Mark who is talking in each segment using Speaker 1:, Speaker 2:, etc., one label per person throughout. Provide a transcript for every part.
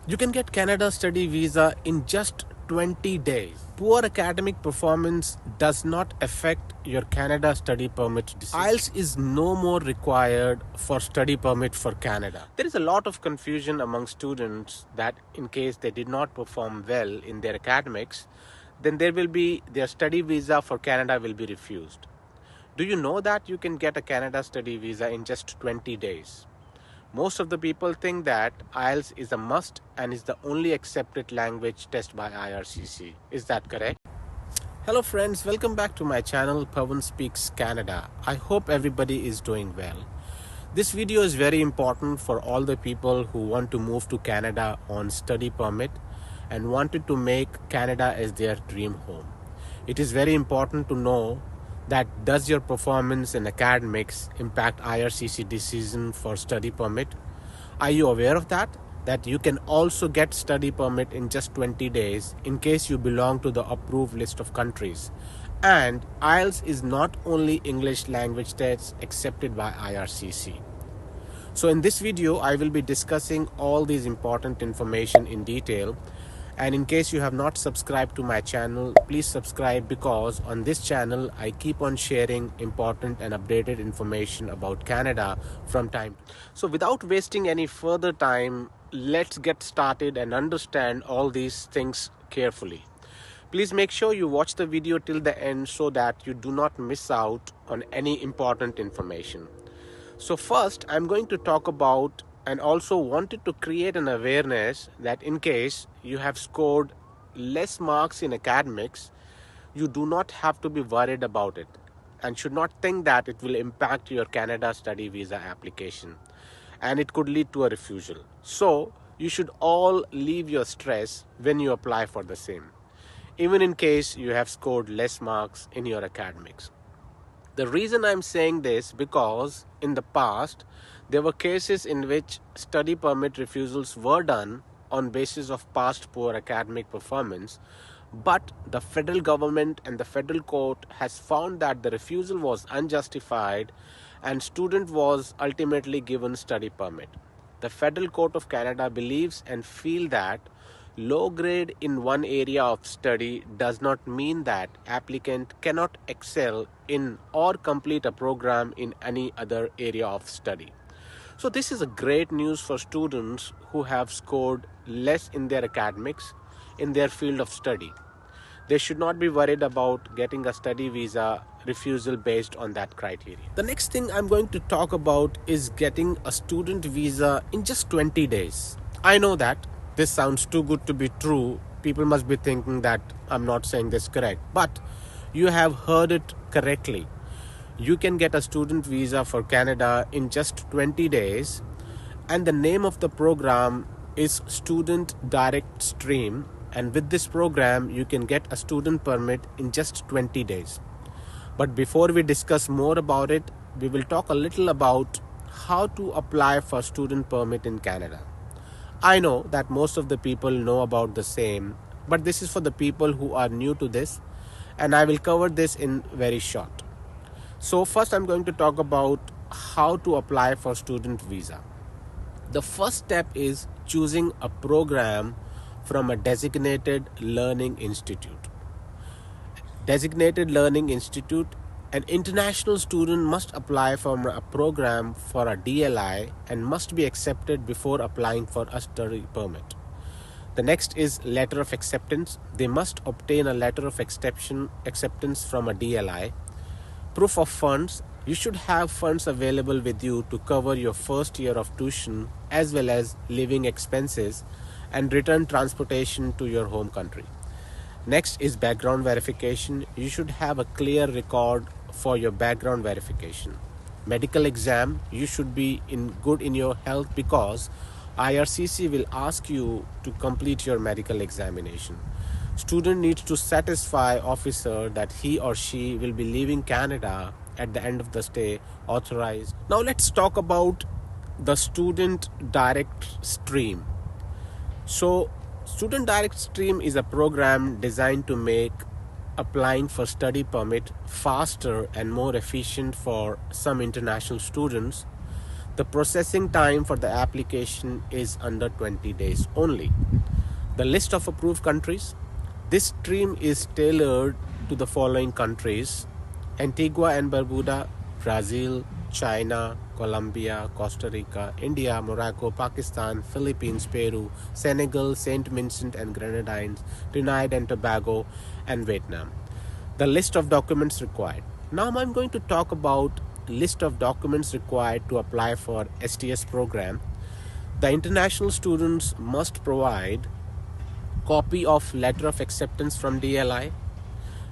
Speaker 1: You can get Canada study visa in just 20 days. Poor academic performance does not affect your Canada study permit decision. IELTS is no more required for study permit for Canada. There is a lot of confusion among students that in case they did not perform well in their academics, then their study visa for Canada will be refused. Do you know that you can get a Canada study visa in just 20 days? Most of the people think that IELTS is a must and is the only accepted language test by IRCC. Is that correct? Hello friends, welcome back to my channel Pawan Speaks Canada. I hope everybody is doing well. This video is very important for all the people who want to move to Canada on study permit and wanted to make Canada as their dream home. It is very important to know that does your performance in academics impact IRCC decision for study permit? Are you aware of that? That you can also get study permit in just 20 days in case you belong to the approved list of countries. And IELTS is not only English language test accepted by IRCC. So in this video, I will be discussing all these important information in detail. And in case you have not subscribed to my channel, please subscribe because on this channel, I keep on sharing important and updated information about Canada from time to time. So without wasting any further time, let's get started and understand all these things carefully. Please make sure you watch the video till the end so that you do not miss out on any important information. So first, I'm going to talk about and also wanted to create an awareness that in case you have scored less marks in academics, you do not have to be worried about it and should not think that it will impact your Canada study visa application and it could lead to a refusal. So you should all leave your stress when you apply for the same, even in case you have scored less marks in your academics. The reason I'm saying this because in the past, there were cases in which study permit refusals were done on basis of past poor academic performance, but the federal government and the federal court has found that the refusal was unjustified and student was ultimately given study permit. The Federal Court of Canada believes and feel that low grade in one area of study does not mean that applicant cannot excel in or complete a program in any other area of study. So this is a great news for students who have scored less in their academics in their field of study. They should not be worried about getting a study visa refusal based on that criteria. The next thing I'm going to talk about is getting a student visa in just 20 days. I know that this sounds too good to be true. People must be thinking that I'm not saying this correct, but you have heard it correctly. You can get a student visa for Canada in just 20 days, and the name of the program is Student Direct Stream, and with this program you can get a student permit in just 20 days. But before we discuss more about it, we will talk a little about how to apply for student permit in Canada. I know that most of the people know about the same, but this is for the people who are new to this, and I will cover this in very short. So first I'm going to talk about how to apply for student visa. The first step is choosing a program from a designated learning institute. Designated learning institute, an international student must apply for a program for a DLI and must be accepted before applying for a study permit. The next is letter of acceptance. They must obtain a letter of acceptance from a DLI. Proof of funds. You should have funds available with you to cover your first year of tuition as well as living expenses and return transportation to your home country. Next is background verification. You should have a clear record for your background verification. Medical exam. You should be good in your health because IRCC will ask you to complete your medical examination. Student needs to satisfy officer that he or she will be leaving Canada at the end of the stay authorized. Now let's talk about the Student Direct Stream. So Student Direct Stream is a program designed to make applying for study permit faster and more efficient for some international students. The processing time for the application is under 20 days only. The list of approved countries. This stream is tailored to the following countries: Antigua and Barbuda, Brazil, China, Colombia, Costa Rica, India, Morocco, Pakistan, Philippines, Peru, Senegal, Saint Vincent and Grenadines, Trinidad and Tobago, and Vietnam. The list of documents required. Now I'm going to talk about list of documents required to apply for SDS program. The international students must provide copy of letter of acceptance from DLI.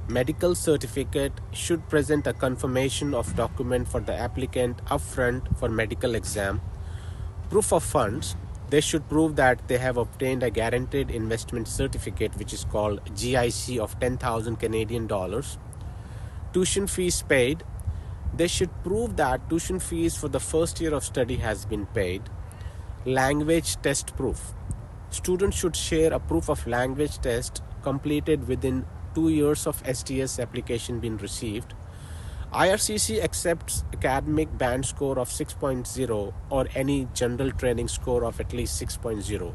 Speaker 1: Medical certificate should present a confirmation of document for the applicant upfront for medical exam. Proof of funds. They should prove that they have obtained a guaranteed investment certificate, which is called GIC, of 10,000 Canadian dollars. Tuition fees paid. They should prove that tuition fees for the first year of study has been paid. Language test proof. Students should share a proof of language test completed within 2 years of SDS application being received. IRCC accepts academic band score of 6.0 or any general training score of at least 6.0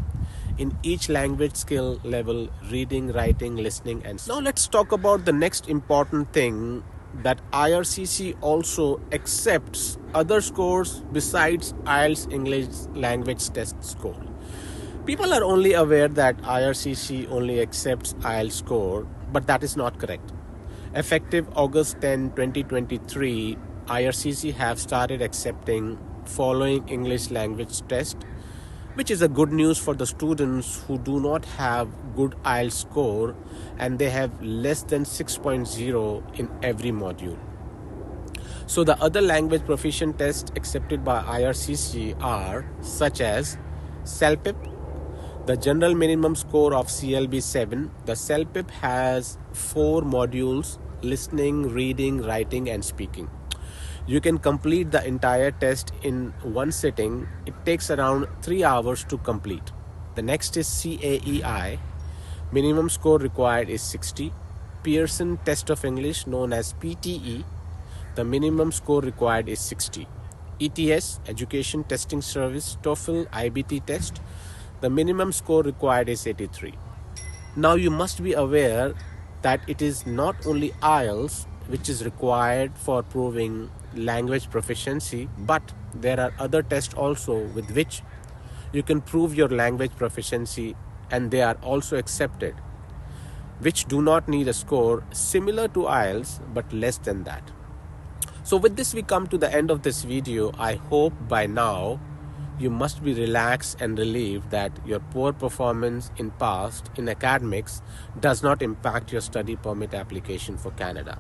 Speaker 1: in each language skill level: reading, writing, listening, and now let's talk about the next important thing, that IRCC also accepts other scores besides IELTS English language test score. People are only aware that IRCC only accepts IELTS score, but that is not correct. Effective August 10, 2023, IRCC have started accepting following English language test, which is a good news for the students who do not have good IELTS score and they have less than 6.0 in every module. So the other language proficient tests accepted by IRCC are such as CELPIP, the general minimum score of CLB 7. The CELPIP has 4 modules: listening, reading, writing, and speaking. You can complete the entire test in one sitting. It takes around 3 hours to complete. The next is CAEI. Minimum score required is 60. Pearson Test of English, known as PTE. The minimum score required is 60. ETS, Education Testing Service, TOEFL IBT test. The minimum score required is 83. Now you must be aware that it is not only IELTS which is required for proving language proficiency, but there are other tests also with which you can prove your language proficiency, and they are also accepted, which do not need a score similar to IELTS but less than that. So with this we come to the end of this video. I hope by now you must be relaxed and relieved that your poor performance in past in academics does not impact your study permit application for Canada,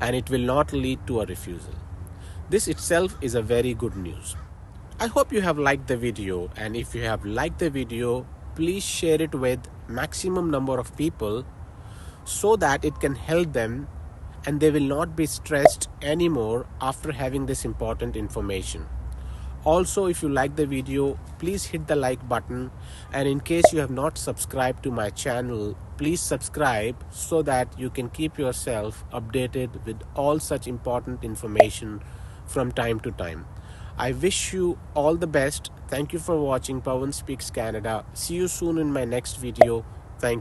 Speaker 1: and it will not lead to a refusal. This itself is a very good news. I hope you have liked the video, and if you have liked the video, please share it with maximum number of people so that it can help them and they will not be stressed anymore after having this important information. Also, if you like the video, please hit the like button, and in case you have not subscribed to my channel, please subscribe so that you can keep yourself updated with all such important information from time to time. I wish you all the best. Thank you for watching Pawan Speaks Canada. See you soon in my next video. Thank you.